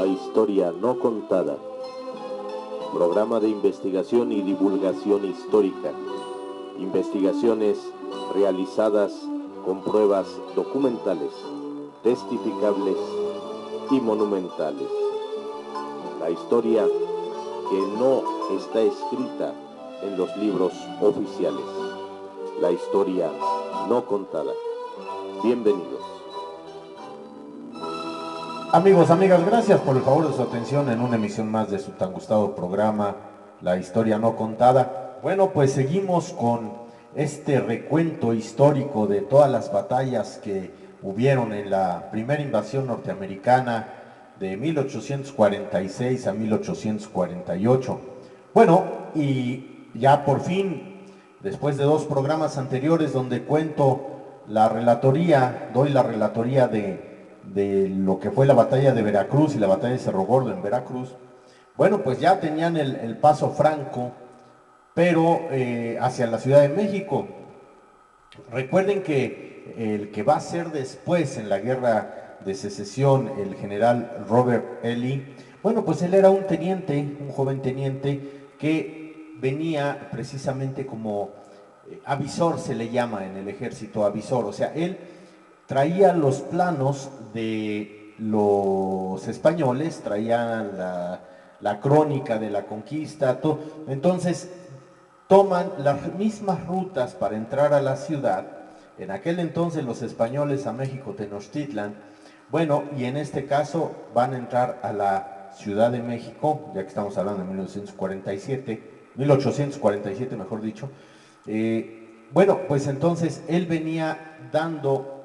historia no contada. Programa de investigación y divulgación histórica. Investigaciones realizadas con pruebas documentales, testificables y monumentales. La historia que no está escrita en los libros oficiales. La historia no contada. Bienvenidos. Amigos, amigas, gracias por el favor de su atención en una emisión más de su tan gustado programa, La Historia No Contada. Bueno, pues seguimos con este recuento histórico de todas las batallas que hubieron en la primera invasión norteamericana de 1846 a 1848. Bueno, y ya por fin, después de dos programas anteriores donde cuento la relatoría, doy la relatoría de lo que fue la batalla de Veracruz y la batalla de Cerro Gordo en Veracruz, bueno, pues ya tenían el paso franco, pero hacia la Ciudad de México. Recuerden que el que va a ser después en la guerra de secesión, el general Robert E. Lee, bueno, pues él era un teniente, un joven teniente que venía precisamente como avisor, se le llama en el ejército, avisor, o sea, él traía los planos de los españoles, traía la crónica de la conquista, todo. Entonces toman las mismas rutas para entrar a la ciudad. En aquel entonces los españoles a México, Tenochtitlan, bueno, y en este caso van a entrar a la Ciudad de México, ya que estamos hablando de 1847 mejor dicho. Bueno, pues entonces él venía dando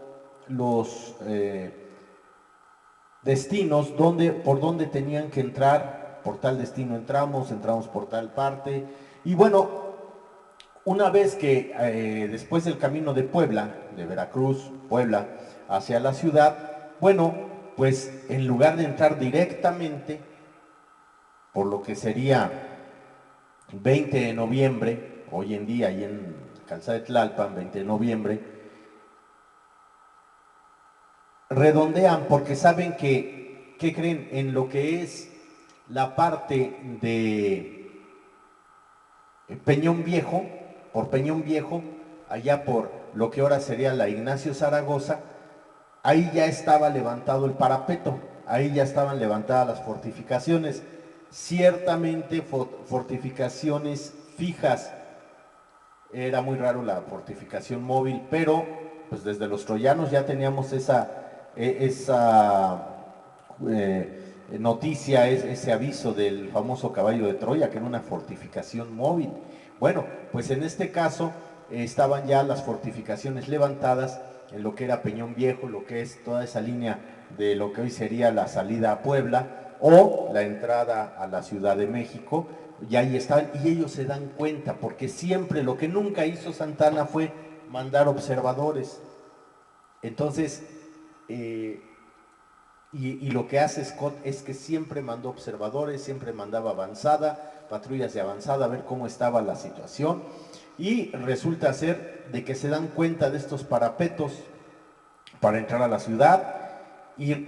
los destinos por donde tenían que entrar. Por tal destino entramos por tal parte. Y bueno, una vez que después del camino de Puebla, de Veracruz, Puebla, hacia la ciudad, bueno, pues en lugar de entrar directamente por lo que sería 20 de noviembre, hoy en día, ahí en Calzada de Tlalpan, 20 de noviembre, redondean porque saben que, ¿qué creen? En lo que es la parte de Peñón Viejo, por Peñón Viejo, allá por lo que ahora sería la Ignacio Zaragoza, ahí ya estaba levantado el parapeto, ahí ya estaban levantadas las fortificaciones, ciertamente fortificaciones fijas. Era muy raro la fortificación móvil, pero pues desde los troyanos ya teníamos esa noticia, ese aviso del famoso caballo de Troya, que era una fortificación móvil. Bueno, pues en este caso estaban ya las fortificaciones levantadas en lo que era Peñón Viejo, lo que es toda esa línea de lo que hoy sería la salida a Puebla o la entrada a la Ciudad de México, y ahí estaban, y ellos se dan cuenta, porque siempre lo que nunca hizo Santana fue mandar observadores. Entonces, y lo que hace Scott es que siempre mandó observadores, siempre mandaba avanzada, patrullas de avanzada, a ver cómo estaba la situación, y resulta ser de que se dan cuenta de estos parapetos para entrar a la ciudad y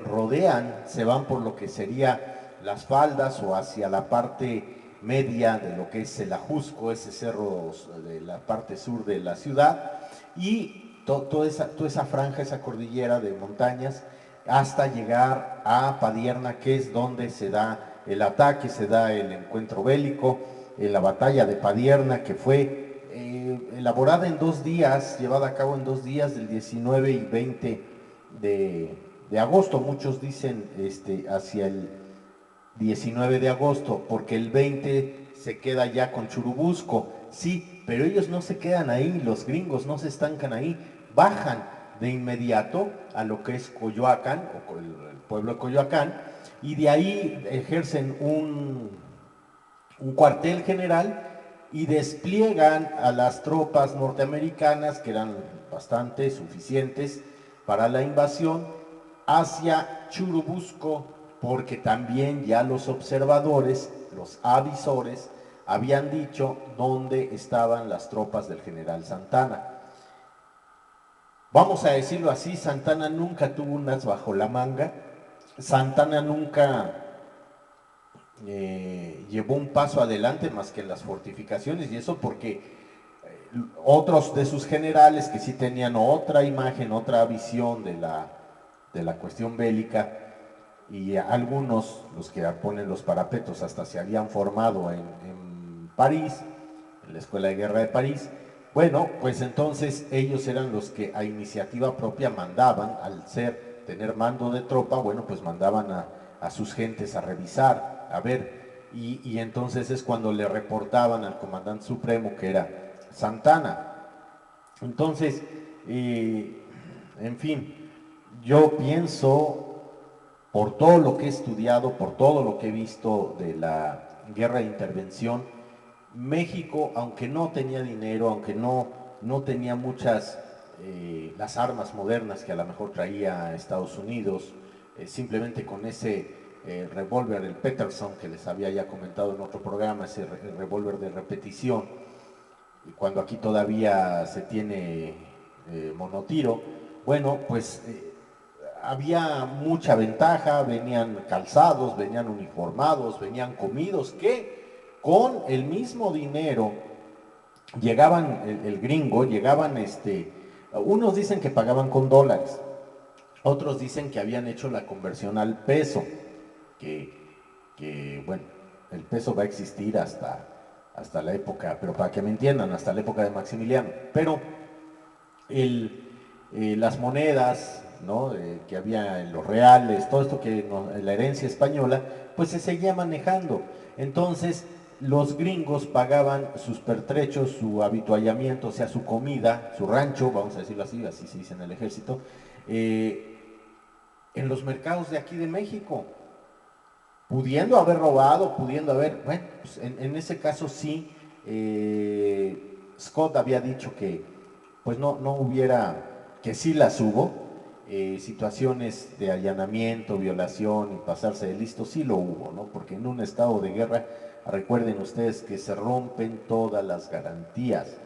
rodean, se van por lo que sería las faldas o hacia la parte media de lo que es el Ajusco, ese cerro de la parte sur de la ciudad, y toda esa franja, esa cordillera de montañas, hasta llegar a Padierna, que es donde se da el ataque, se da el encuentro bélico, la batalla de Padierna, que fue elaborada en 2 días, llevada a cabo en 2 días, del 19 y 20 de agosto. Muchos dicen hacia el 19 de agosto, porque el 20 se queda ya con Churubusco. Sí, pero ellos no se quedan ahí, los gringos no se estancan ahí, bajan de inmediato a lo que es Coyoacán, o el pueblo de Coyoacán, y de ahí ejercen un cuartel general y despliegan a las tropas norteamericanas, que eran bastante suficientes para la invasión, hacia Churubusco, porque también ya los observadores, los avisores, habían dicho dónde estaban las tropas del general Santana. Vamos a decirlo así, Santana nunca tuvo unas bajo la manga, Santana nunca llevó un paso adelante más que las fortificaciones, y eso porque otros de sus generales que sí tenían otra imagen, otra visión de la cuestión bélica, y algunos, los que ponen los parapetos, hasta se habían formado en París, en la Escuela de Guerra de París. Bueno, pues entonces ellos eran los que a iniciativa propia mandaban, al tener mando de tropa, bueno, pues mandaban a sus gentes a revisar, a ver, y entonces es cuando le reportaban al comandante supremo, que era Santana. Entonces, en fin, yo pienso, por todo lo que he estudiado, por todo lo que he visto de la guerra de intervención, México, aunque no tenía dinero, aunque no tenía muchas las armas modernas que a lo mejor traía Estados Unidos, simplemente con ese revólver, el Peterson, que les había ya comentado en otro programa, ese revólver de repetición, cuando aquí todavía se tiene monotiro, bueno, pues había mucha ventaja, venían calzados, venían uniformados, venían comidos, que con el mismo dinero llegaban, el gringo, llegaban, unos dicen que pagaban con dólares, otros dicen que habían hecho la conversión al peso, bueno, el peso va a existir hasta la época, pero para que me entiendan, hasta la época de Maximiliano, pero las monedas, ¿no? Que había en los reales, todo esto que la herencia española, pues se seguía manejando. Entonces, los gringos pagaban sus pertrechos, su habituallamiento, o sea, su comida, su rancho, vamos a decirlo así, así se dice en el ejército, en los mercados de aquí de México, pudiendo haber robado, pudiendo haber, bueno, pues en ese caso sí, Scott había dicho que pues no hubiera, que sí las hubo, situaciones de allanamiento, violación y pasarse de listo, sí lo hubo, ¿no? Porque en un estado de guerra, recuerden ustedes que se rompen todas las garantías.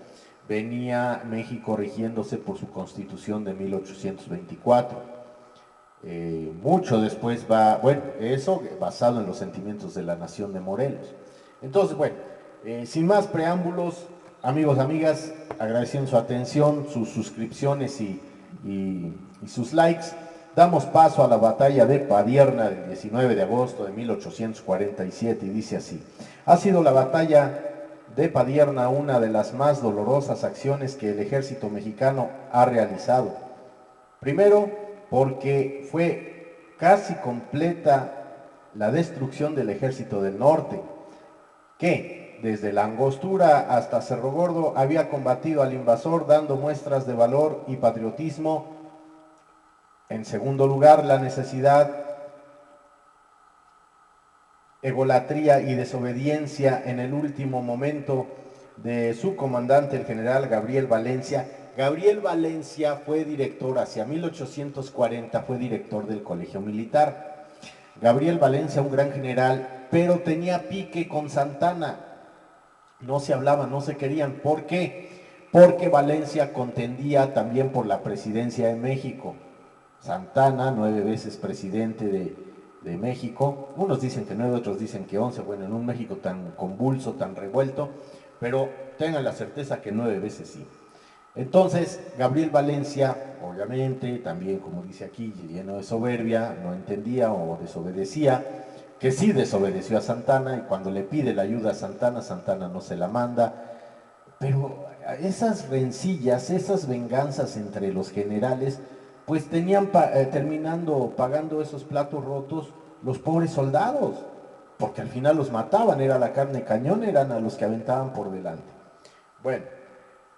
Venía México rigiéndose por su constitución de 1824. Mucho después va, bueno, eso basado en los sentimientos de la nación de Morelos. Entonces, bueno, sin más preámbulos, amigos, amigas, agradeciendo su atención, sus suscripciones y sus likes, damos paso a la batalla de Padierna del 19 de agosto de 1847 y dice así: ha sido la batalla de Padierna una de las más dolorosas acciones que el ejército mexicano ha realizado. Primero, porque fue casi completa la destrucción del ejército del norte, que desde la Angostura hasta Cerro Gordo había combatido al invasor dando muestras de valor y patriotismo. En segundo lugar, la necesidad, egolatría y desobediencia en el último momento de su comandante, el general Gabriel Valencia. Gabriel Valencia fue director, hacia 1840 fue director del Colegio Militar. Gabriel Valencia, un gran general, pero tenía pique con Santana. No se hablaban, no se querían. ¿Por qué? Porque Valencia contendía también por la presidencia de México. Santana, 9 veces presidente de México, unos dicen que 9, otros dicen que 11, bueno, en un México tan convulso, tan revuelto, pero tengan la certeza que 9 veces sí. Entonces, Gabriel Valencia, obviamente, también como dice aquí, lleno de soberbia, no entendía o desobedecía, que sí desobedeció a Santana, y cuando le pide la ayuda a Santana, Santana no se la manda, pero esas rencillas, esas venganzas entre los generales, pues tenían terminando pagando esos platos rotos los pobres soldados, porque al final los mataban, era la carne cañón, eran a los que aventaban por delante. Bueno,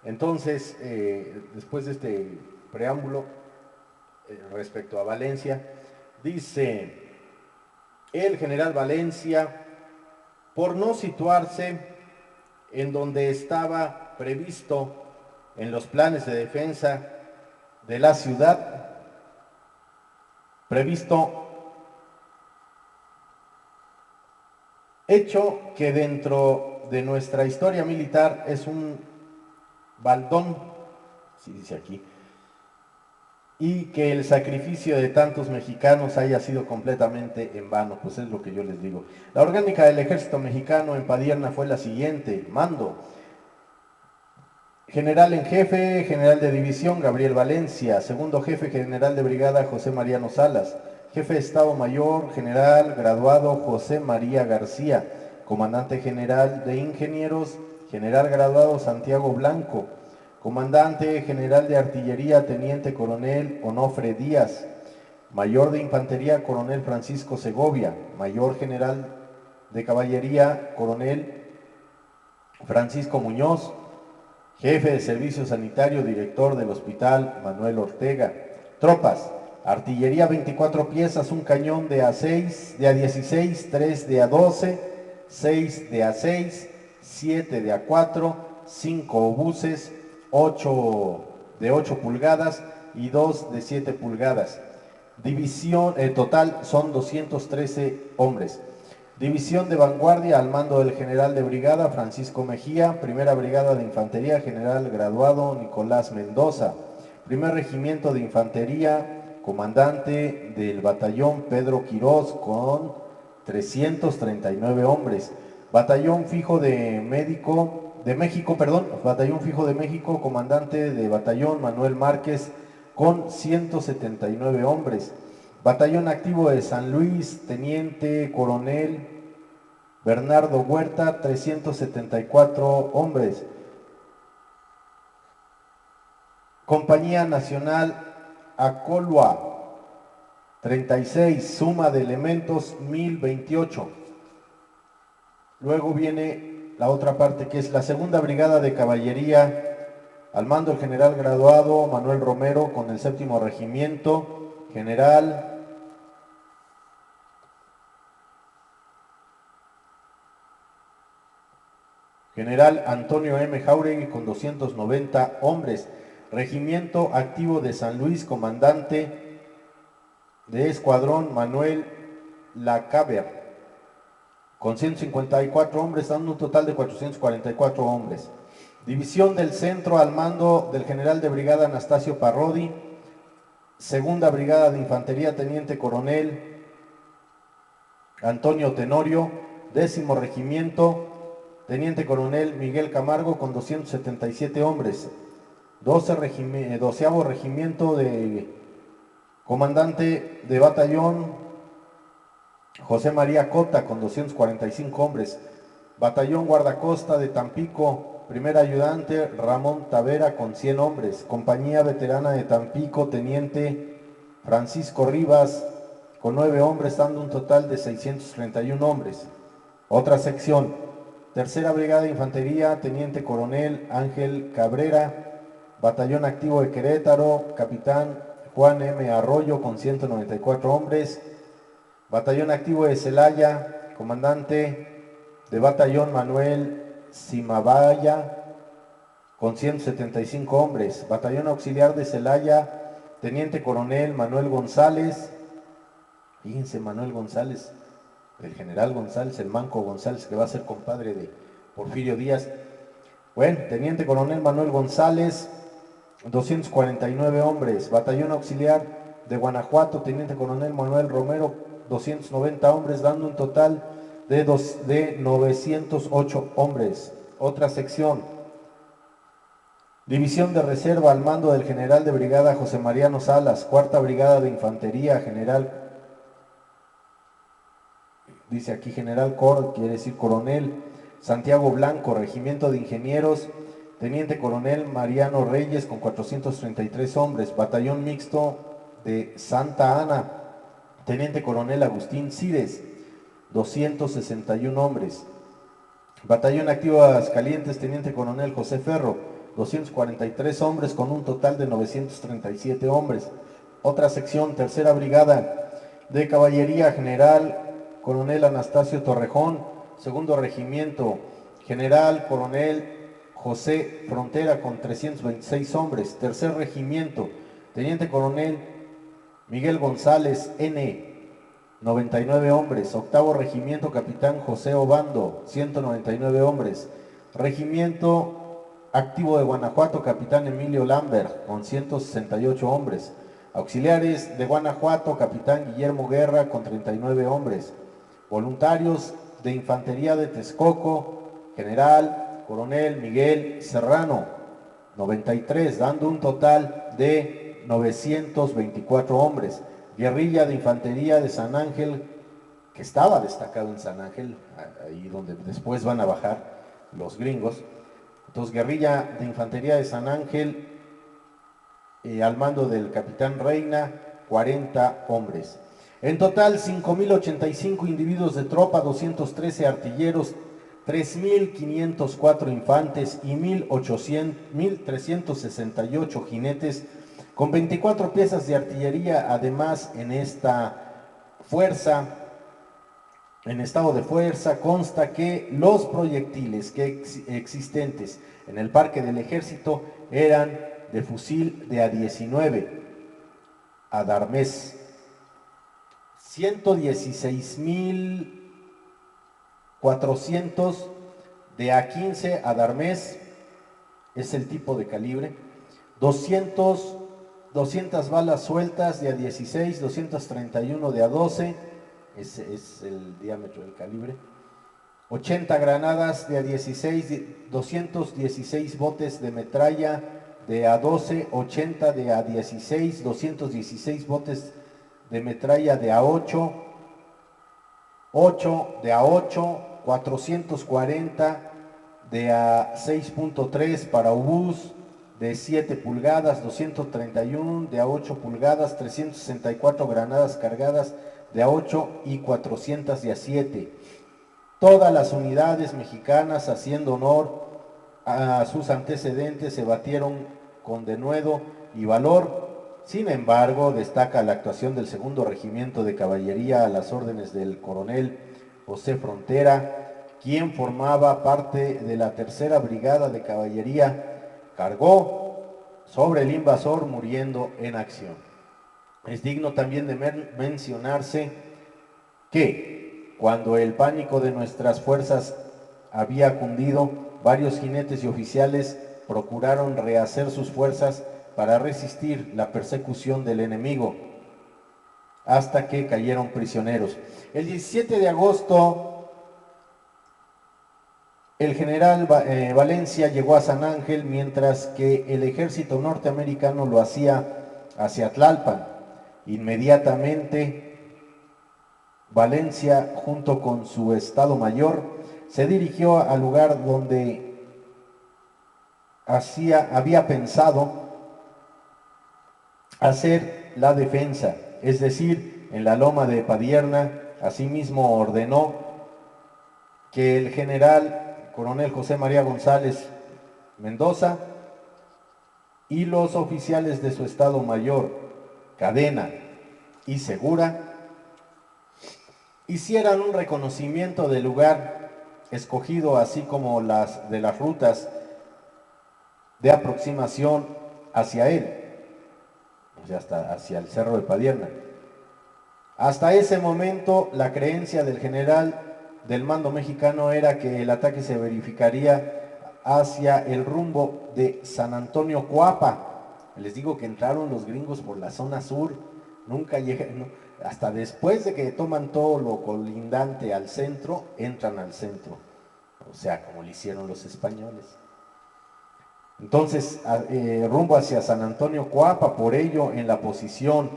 entonces, después de este preámbulo respecto a Valencia, dice el general Valencia, por no situarse en donde estaba previsto en los planes de defensa de la ciudad, previsto, hecho que dentro de nuestra historia militar es un baldón, si dice aquí, y que el sacrificio de tantos mexicanos haya sido completamente en vano, pues es lo que yo les digo. La orgánica del ejército mexicano en Padierna fue la siguiente: mando: general en jefe, general de división, Gabriel Valencia; segundo jefe, general de brigada, José Mariano Salas; jefe de Estado Mayor, general graduado, José María García; comandante general de ingenieros, general graduado, Santiago Blanco; comandante general de artillería, teniente coronel Onofre Díaz; mayor de infantería, coronel Francisco Segovia; mayor general de caballería, coronel Francisco Muñoz; jefe de servicio sanitario, director del hospital, Manuel Ortega. Tropas: artillería 24 piezas, un cañón de A6, de A16, 3 de A12, 6 de A6, 7 de A4, 5 obuses, 8 de 8 pulgadas y 2 de 7 pulgadas. División, total son 213 hombres. División de vanguardia al mando del general de brigada Francisco Mejía; primera brigada de infantería, general graduado Nicolás Mendoza; primer regimiento de infantería, comandante del batallón Pedro Quirós con 339 hombres. Batallón fijo de México, batallón fijo de México, comandante de batallón Manuel Márquez con 179 hombres. Batallón activo de San Luis, teniente coronel Bernardo Huerta, 374 hombres. Compañía Nacional Acolua, 36, suma de elementos 1028. Luego viene la otra parte, que es la segunda brigada de caballería, al mando el general graduado Manuel Romero con el 7º regimiento, general Antonio M. Jauregui con 290 hombres. Regimiento activo de San Luis, comandante de escuadrón Manuel Lacaber con 154 hombres, dando un total de 444 hombres. División del Centro al mando del general de brigada Anastasio Parrodi; segunda brigada de infantería, teniente coronel Antonio Tenorio; 10º regimiento, teniente coronel Miguel Camargo con 277 hombres. 12º regimiento de comandante de batallón José María Cota con 245 hombres. Batallón guardacosta de Tampico, primer ayudante Ramón Tavera con 100 hombres. Compañía veterana de Tampico, teniente Francisco Rivas con 9 hombres, dando un total de 631 hombres. Otra sección: tercera brigada de infantería, teniente coronel Ángel Cabrera; batallón activo de Querétaro, capitán Juan M. Arroyo con 194 hombres; batallón activo de Celaya, comandante de batallón Manuel Simabaya con 175 hombres; batallón auxiliar de Celaya, teniente coronel Manuel González. Fíjense, Manuel González, el general González, el Manco González, que va a ser compadre de Porfirio Díaz. Bueno, teniente coronel Manuel González, 249 hombres. Batallón auxiliar de Guanajuato, teniente coronel Manuel Romero, 290 hombres, dando un total de 908 hombres. Otra sección: división de reserva al mando del general de brigada José Mariano Salas; cuarta brigada de infantería, general, dice aquí general Cor, quiere decir coronel Santiago Blanco; regimiento de ingenieros, teniente coronel Mariano Reyes con 433 hombres. Batallón mixto de Santa Ana, teniente coronel Agustín Cires, 261 hombres. Batallón activo de Aguascalientes, teniente coronel José Ferro, 243 hombres con un total de 937 hombres. Otra sección: tercera brigada de caballería, general coronel Anastasio Torrejón; segundo regimiento, general coronel José Frontera con 326 hombres. Tercer regimiento, teniente coronel Miguel González N., 99 hombres. Octavo regimiento, capitán José Obando, 199 hombres. Regimiento activo de Guanajuato, capitán Emilio Lambert con 168 hombres. Auxiliares de Guanajuato, capitán Guillermo Guerra con 39 hombres. Voluntarios de Infantería de Texcoco, general coronel Miguel Serrano, 93, dando un total de 924 hombres. Guerrilla de Infantería de San Ángel, que estaba destacado en San Ángel, ahí donde después van a bajar los gringos. Entonces, guerrilla de Infantería de San Ángel, al mando del capitán Reina, 40 hombres. En total, 5.085 individuos de tropa, 213 artilleros, 3.504 infantes y 1.368 jinetes, con 24 piezas de artillería. Además, en esta fuerza, en estado de fuerza, consta que los proyectiles existentes en el parque del ejército eran de fusil de A-19, Adarmés, 116.400 de A-15, Adarmés, es el tipo de calibre, 200 balas sueltas de A-16, 231 de A-12, ese es el diámetro del calibre, 80 granadas de A-16, 216 botes de metralla de A-12, 80 de A-16, 216 botes de metralla de A-8, 8 de A-8, 440 de A-6.3 para obús de 7 pulgadas, 231 de A-8 pulgadas, 364 granadas cargadas de A-8 y 400 de A-7. Todas las unidades mexicanas, haciendo honor a sus antecedentes, se batieron con denuedo y valor. Sin embargo, destaca la actuación del segundo regimiento de caballería a las órdenes del coronel José Frontera, quien formaba parte de la tercera brigada de caballería. Cargó sobre el invasor muriendo en acción. Es digno también de mencionarse que cuando el pánico de nuestras fuerzas había cundido, varios jinetes y oficiales procuraron rehacer sus fuerzas para resistir la persecución del enemigo, hasta que cayeron prisioneros. El 17 de agosto, el general Valencia llegó a San Ángel, mientras que el ejército norteamericano lo hacía hacia Tlalpan. Inmediatamente, Valencia, junto con su Estado Mayor, se dirigió al lugar donde había pensado hacer la defensa, es decir, en la loma de Padierna. Asimismo ordenó que el general coronel José María González Mendoza y los oficiales de su Estado Mayor, Cadena y Segura, hicieran un reconocimiento del lugar escogido, así como de las rutas de aproximación hacia él, o sea, hacia el Cerro de Padierna. Hasta ese momento, la creencia del general del mando mexicano era que el ataque se verificaría hacia el rumbo de San Antonio Coapa. Les digo que entraron los gringos por la zona sur, nunca llegan, hasta después de que toman todo lo colindante al centro, entran al centro, o sea, como lo hicieron los españoles. Entonces, rumbo hacia San Antonio Coapa. Por ello, en la posición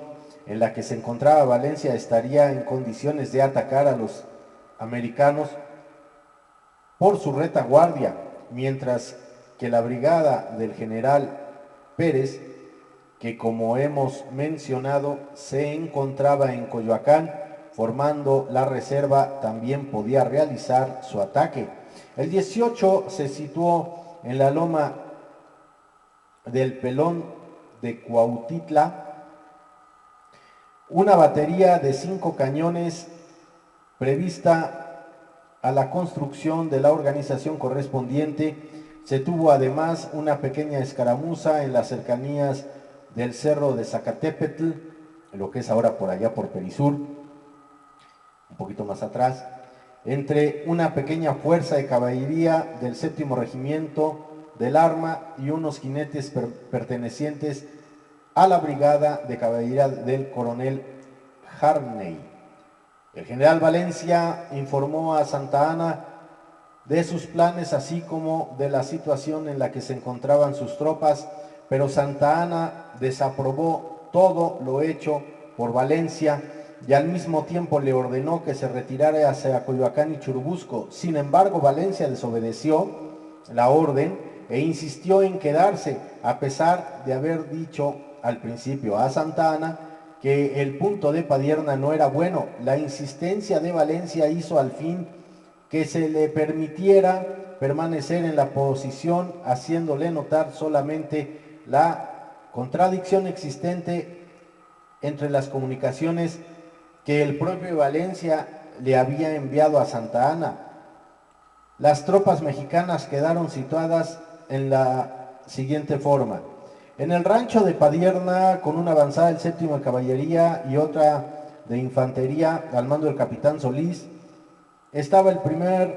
en la que se encontraba Valencia, estaría en condiciones de atacar a los americanos por su retaguardia, mientras que la brigada del general Pérez, que como hemos mencionado se encontraba en Coyoacán formando la reserva, también podía realizar su ataque. El 18 se situó en la loma del Pelón de Cuautitla una batería de 5 cañones prevista a la construcción de la organización correspondiente. Se tuvo además una pequeña escaramuza en las cercanías del cerro de Zacatepetl, lo que es ahora por allá por Perisur, un poquito más atrás, entre una pequeña fuerza de caballería del 7º Regimiento del Arma y unos jinetes pertenecientes a la brigada de caballería del coronel Harney. El general Valencia informó a Santa Anna de sus planes, así como de la situación en la que se encontraban sus tropas, pero Santa Anna desaprobó todo lo hecho por Valencia y al mismo tiempo le ordenó que se retirara hacia Coyoacán y Churubusco. Sin embargo, Valencia desobedeció la orden e insistió en quedarse, a pesar de haber dicho al principio a Santa Anna que el punto de Padierna no era bueno. La insistencia de Valencia hizo al fin que se le permitiera permanecer en la posición, haciéndole notar solamente la contradicción existente entre las comunicaciones que el propio Valencia le había enviado a Santa Anna. Las tropas mexicanas quedaron situadas en la siguiente forma: en el rancho de Padierna, con una avanzada del 7º de caballería y otra de infantería al mando del capitán Solís, estaba el primero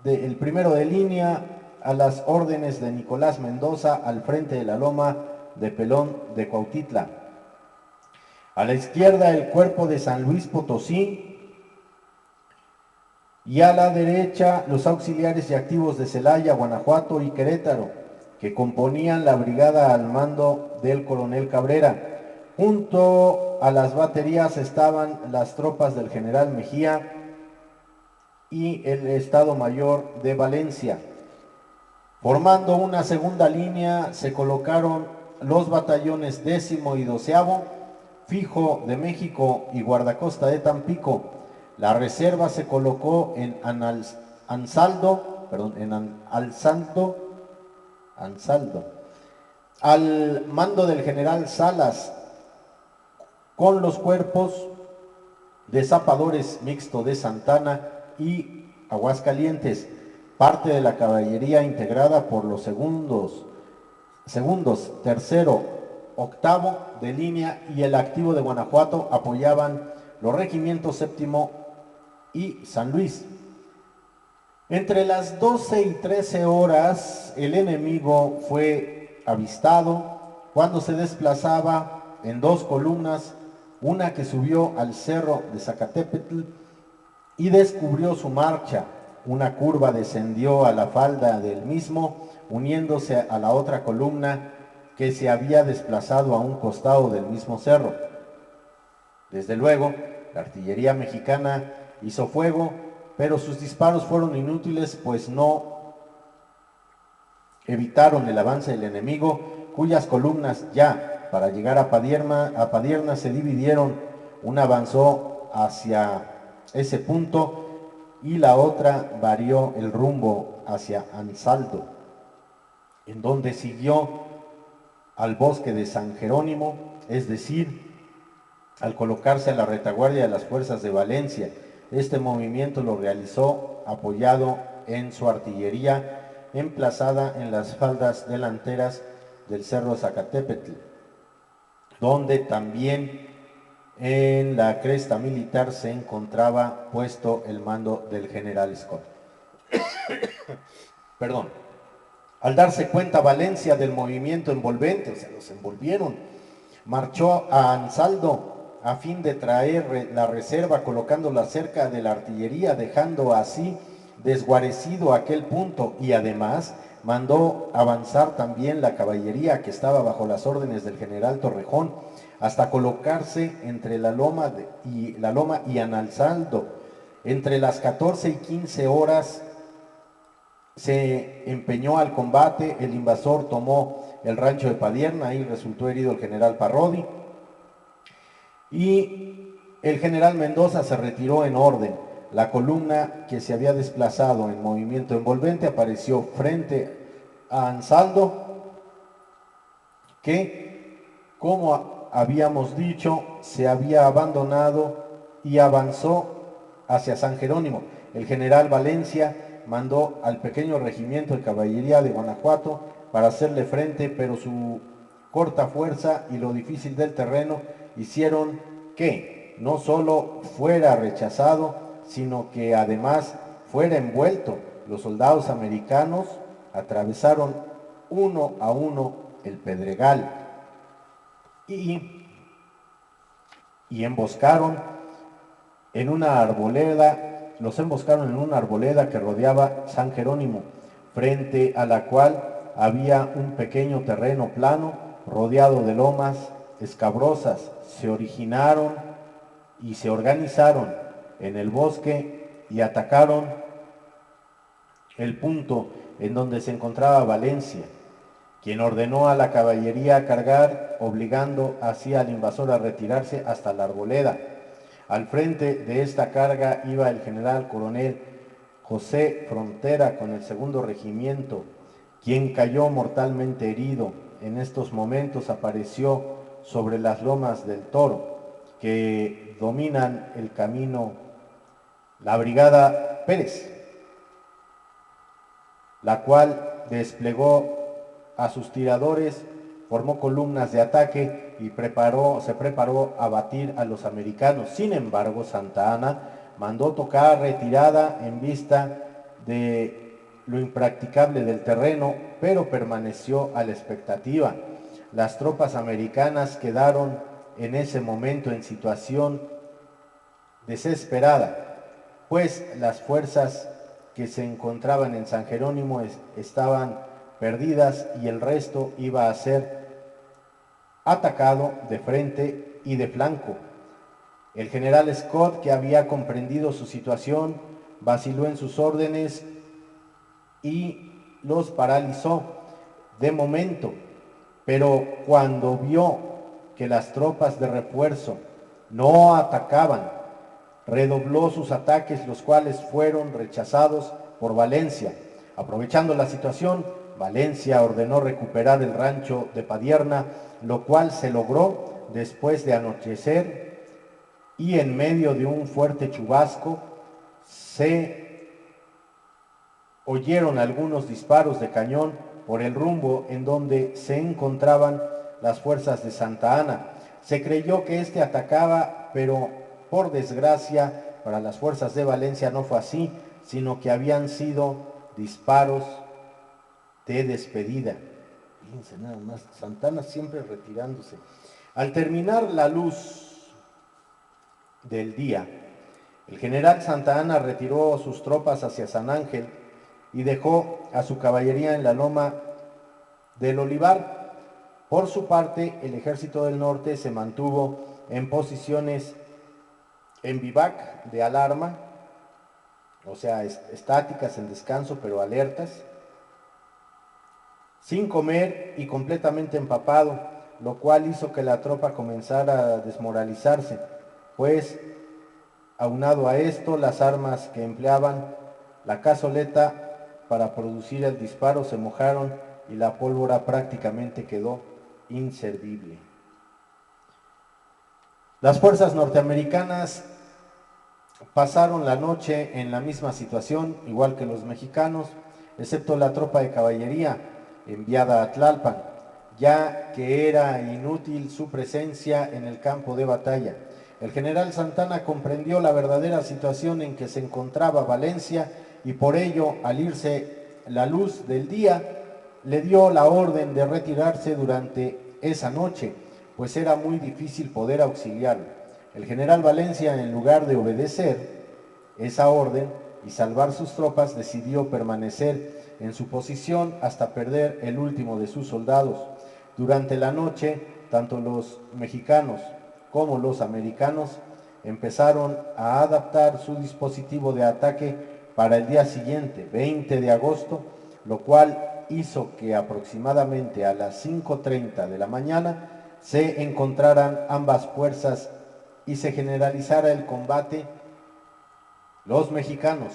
de línea a las órdenes de Nicolás Mendoza al frente de la loma de Pelón de Cuautitla. A la izquierda el cuerpo de San Luis Potosí y a la derecha los auxiliares y activos de Celaya, Guanajuato y Querétaro, que componían la brigada al mando del coronel Cabrera. Junto a las baterías estaban las tropas del general Mejía y el Estado Mayor de Valencia. Formando una segunda línea se colocaron los batallones 10º y 12º, Fijo de México y Guardacosta de Tampico. La reserva se colocó en Ansaldo, al mando del general Salas, con los cuerpos de zapadores mixto de Santana y Aguascalientes, parte de la caballería integrada por los segundos, tercero, octavo de línea y el activo de Guanajuato apoyaban los regimientos 7º y San Luis. Entre las 12 y 13 horas el enemigo fue avistado cuando se desplazaba en 2 columnas, una que subió al cerro de Zacatepetl y descubrió su marcha. Una curva descendió a la falda del mismo, uniéndose a la otra columna que se había desplazado a un costado del mismo cerro. Desde luego, la artillería mexicana hizo fuego, pero sus disparos fueron inútiles, pues no evitaron el avance del enemigo, cuyas columnas ya para llegar a Padierna se dividieron. Una avanzó hacia ese punto y la otra varió el rumbo hacia Ansaldo, en donde siguió al bosque de San Jerónimo, es decir, al colocarse a la retaguardia de las fuerzas de Valencia. Este movimiento lo realizó apoyado en su artillería emplazada en las faldas delanteras del cerro Zacatepetl, donde también en la cresta militar se encontraba puesto el mando del general Scott. Perdón. Al darse cuenta Valencia del movimiento envolvente, o sea, los envolvieron, marchó a Ansaldo a fin de traer la reserva, colocándola cerca de la artillería, dejando así desguarecido aquel punto, y además mandó avanzar también la caballería que estaba bajo las órdenes del general Torrejón, hasta colocarse entre la loma y Ansaldo. Entre las 14 y 15 horas se empeñó al combate. El invasor tomó el rancho de Padierna, ahí resultó herido el general Parrodi, y el general Mendoza se retiró en orden. La columna que se había desplazado en movimiento envolvente apareció frente a Ansaldo, que, como habíamos dicho, se había abandonado y avanzó hacia San Jerónimo. El general Valencia mandó al pequeño regimiento de caballería de Guanajuato para hacerle frente, pero su corta fuerza y lo difícil del terreno hicieron que no solo fuera rechazado, sino que además fuera envuelto. Los soldados americanos atravesaron uno a uno el Pedregal. y emboscaron en una arboleda, los emboscaron en una arboleda que rodeaba San Jerónimo, frente a la cual había un pequeño terreno plano rodeado de lomas escabrosas. Se originaron y se organizaron en el bosque y atacaron el punto en donde se encontraba Valencia, quien ordenó a la caballería cargar, obligando así al invasor a retirarse hasta la arboleda. Al frente de esta carga iba el general coronel José Frontera con el 2º regimiento, quien cayó mortalmente herido. En estos momentos apareció sobre las lomas del Toro, que dominan el camino, la brigada Pérez, la cual desplegó a sus tiradores, formó columnas de ataque y se preparó a batir a los americanos. Sin embargo, Santa Anna mandó tocar retirada en vista de lo impracticable del terreno, pero permaneció a la expectativa. Las tropas americanas quedaron en ese momento en situación desesperada, pues las fuerzas que se encontraban en San Jerónimo estaban perdidas y el resto iba a ser atacado de frente y de flanco. El general Scott, que había comprendido su situación, vaciló en sus órdenes y los paralizó de momento, pero cuando vio que las tropas de refuerzo no atacaban, redobló sus ataques, los cuales fueron rechazados por Valencia. Aprovechando la situación, Valencia ordenó recuperar el rancho de Padierna, lo cual se logró después de anochecer, y en medio de un fuerte chubasco se oyeron algunos disparos de cañón por el rumbo en donde se encontraban las fuerzas de Santa Anna. Se creyó que este atacaba, pero por desgracia para las fuerzas de Valencia no fue así, sino que habían sido disparos de despedida. Fíjense nada más, Santa Anna siempre retirándose. Al terminar la luz del día, el general Santa Anna retiró sus tropas hacia San Ángel y dejó a su caballería en la loma del Olivar. Por su parte, el ejército del norte se mantuvo en posiciones en vivac de alarma, o sea, estáticas en descanso, pero alertas, sin comer y completamente empapado, lo cual hizo que la tropa comenzara a desmoralizarse, pues aunado a esto, las armas que empleaban, la cazoleta para producir el disparo, se mojaron y la pólvora prácticamente quedó inservible. Las fuerzas norteamericanas pasaron la noche en la misma situación, igual que los mexicanos, excepto la tropa de caballería enviada a Tlalpan, ya que era inútil su presencia en el campo de batalla. El general Santa Anna comprendió la verdadera situación en que se encontraba Valencia y por ello, al irse la luz del día, le dio la orden de retirarse durante esa noche, pues era muy difícil poder auxiliarlo. El general Valencia, en lugar de obedecer esa orden y salvar sus tropas, decidió permanecer en su posición hasta perder el último de sus soldados. Durante la noche, tanto los mexicanos como los americanos empezaron a adaptar su dispositivo de ataque para el día siguiente, 20 de agosto, lo cual hizo que aproximadamente a las 5:30 de la mañana se encontraran ambas fuerzas y se generalizara el combate. Los mexicanos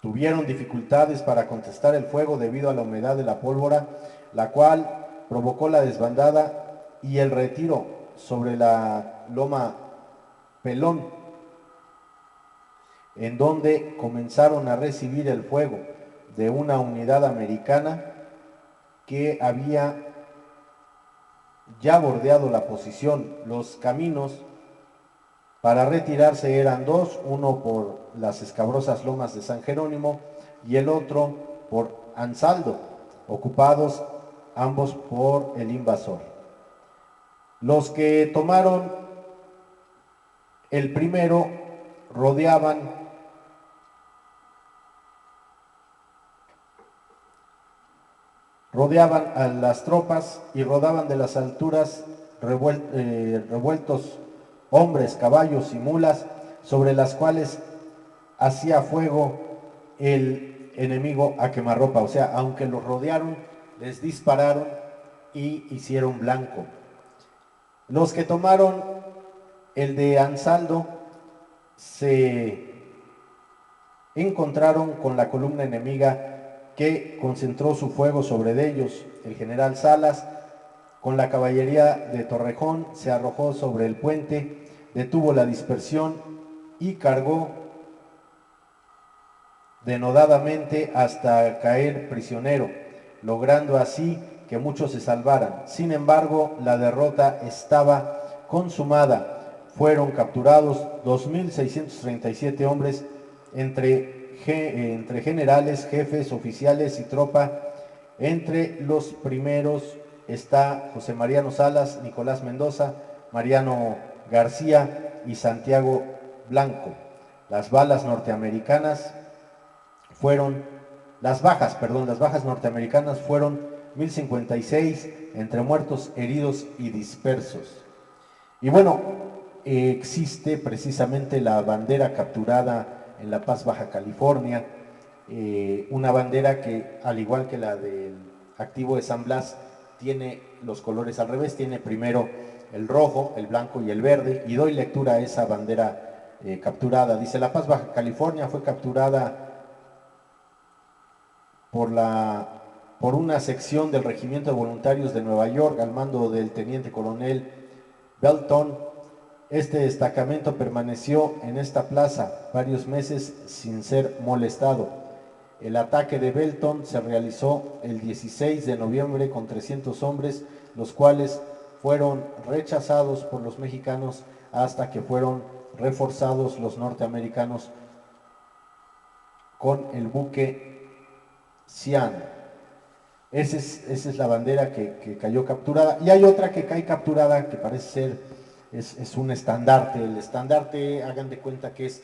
tuvieron dificultades para contestar el fuego debido a la humedad de la pólvora, la cual provocó la desbandada y el retiro sobre la loma Pelón, en donde comenzaron a recibir el fuego de una unidad americana que había ya bordeado la posición. Los caminos para retirarse eran dos, uno por las escabrosas lomas de San Jerónimo y el otro por Ansaldo, ocupados ambos por el invasor. Los que tomaron el primero rodeaban a las tropas y rodaban de las alturas revueltos hombres, caballos y mulas, sobre las cuales hacía fuego el enemigo a quemarropa. O sea, aunque los rodearon, les dispararon y hicieron blanco. Los que tomaron el de Ansaldo se encontraron con la columna enemiga que concentró su fuego sobre ellos. El general Salas, con la caballería de Torrejón, se arrojó sobre el puente, detuvo la dispersión y cargó denodadamente hasta caer prisionero, logrando así que muchos se salvaran. Sin embargo, la derrota estaba consumada. Fueron capturados 2.637 hombres entre generales, jefes, oficiales y tropa. Entre los primeros está José Mariano Salas, Nicolás Mendoza, Mariano García y Santiago Blanco. Las bajas norteamericanas fueron 1.056 entre muertos, heridos y dispersos. Y bueno, existe precisamente la bandera capturada en La Paz, Baja California, una bandera que, al igual que la del activo de San Blas, tiene los colores al revés, tiene primero el rojo, el blanco y el verde, y doy lectura a esa bandera capturada. Dice: La Paz, Baja California fue capturada por una sección del Regimiento de Voluntarios de Nueva York al mando del teniente coronel Belton. Este destacamento permaneció en esta plaza varios meses sin ser molestado. El ataque de Belton se realizó el 16 de noviembre con 300 hombres, los cuales fueron rechazados por los mexicanos hasta que fueron reforzados los norteamericanos con el buque Cian. Esa es la bandera que cayó capturada. Y hay otra que cae capturada que parece ser, es un estandarte. El estandarte, hagan de cuenta que es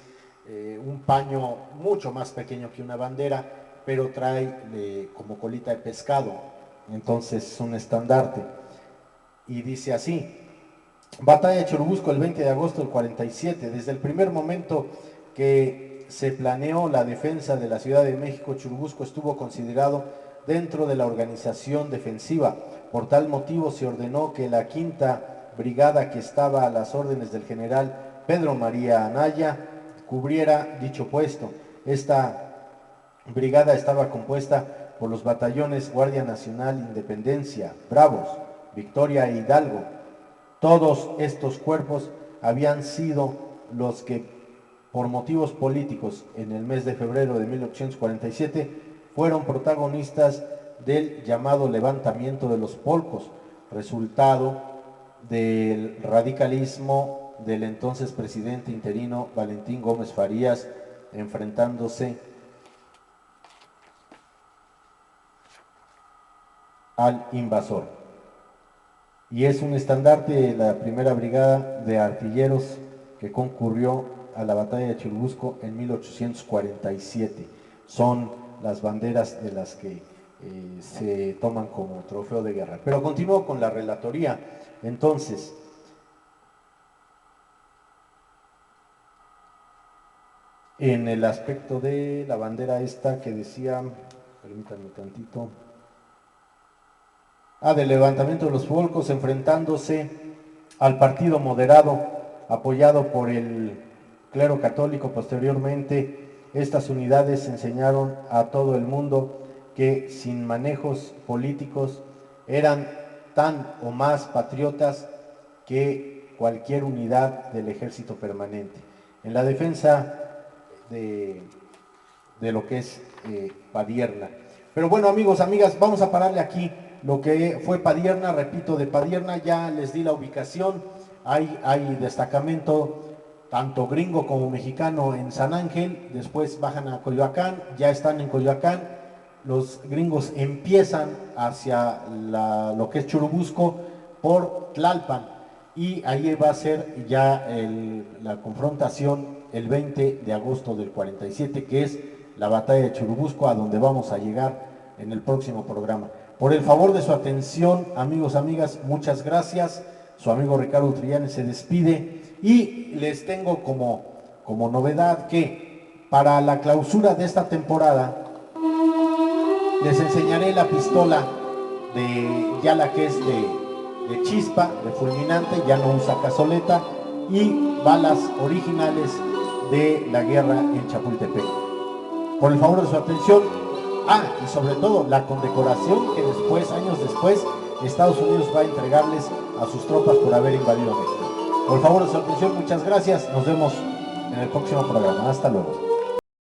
un paño mucho más pequeño que una bandera, pero trae como colita de pescado. Entonces es un estandarte. Y dice así: Batalla de Churubusco el 20 de agosto del 47. Desde el primer momento que se planeó la defensa de la Ciudad de México, Churubusco estuvo considerado dentro de la organización defensiva. Por tal motivo se ordenó que la quinta brigada, que estaba a las órdenes del general Pedro María Anaya, cubriera dicho puesto. Esta brigada estaba compuesta por los batallones Guardia Nacional, Independencia, Bravos, Victoria e Hidalgo. Todos estos cuerpos habían sido los que, por motivos políticos, en el mes de febrero de 1847, fueron protagonistas del llamado levantamiento de los Polcos, resultado del radicalismo del entonces presidente interino Valentín Gómez Farías, enfrentándose al invasor. Y es un estandarte de la primera brigada de artilleros que concurrió a la batalla de Churubusco en 1847. Son las banderas de las que se toman como trofeo de guerra. Pero continúo con la relatoría. Entonces, en el aspecto de la bandera esta que decía, permítanme tantito, del levantamiento de los Polcos, enfrentándose al partido moderado apoyado por el clero católico. Posteriormente, estas unidades enseñaron a todo el mundo que, sin manejos políticos, eran tan o más patriotas que cualquier unidad del ejército permanente. En la defensa de lo que es Padierna. Pero bueno, amigos, amigas, vamos a pararle aquí lo que fue Padierna. Repito, de Padierna ya les di la ubicación. Hay destacamento tanto gringo como mexicano en San Ángel, después bajan a Coyoacán, ya están en Coyoacán, los gringos empiezan hacia lo que es Churubusco por Tlalpan. y ahí va a ser ya la confrontación el 20 de agosto del 47, que es la batalla de Churubusco, a donde vamos a llegar en el próximo programa. Por el favor de su atención, amigos, amigas, muchas gracias. Su amigo Ricardo Trillanes se despide y les tengo como novedad que para la clausura de esta temporada les enseñaré la pistola ya la que es de chispa, de fulminante, ya no usa cazoleta, y balas originales de la guerra en Chapultepec. Por el favor de su atención, y sobre todo la condecoración que después, años después, Estados Unidos va a entregarles a sus tropas por haber invadido México. Por el favor de su atención, muchas gracias, nos vemos en el próximo programa, hasta luego.